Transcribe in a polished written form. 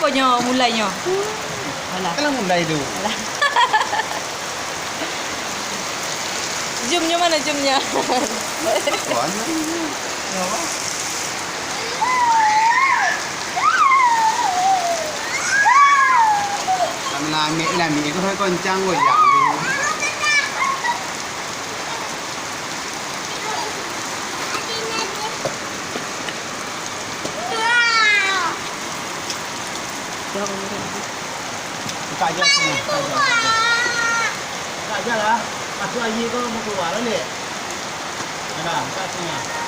apanya mulainya? Alah. Kalau mulai tu. Alah. Jumnya mana jumnya? Tuan. Ya. Lami itu kan koncang goyang tu. Buka aja semua. Buka aja lah. Masuk aja kau mau keluar ni. Ada, buka semua.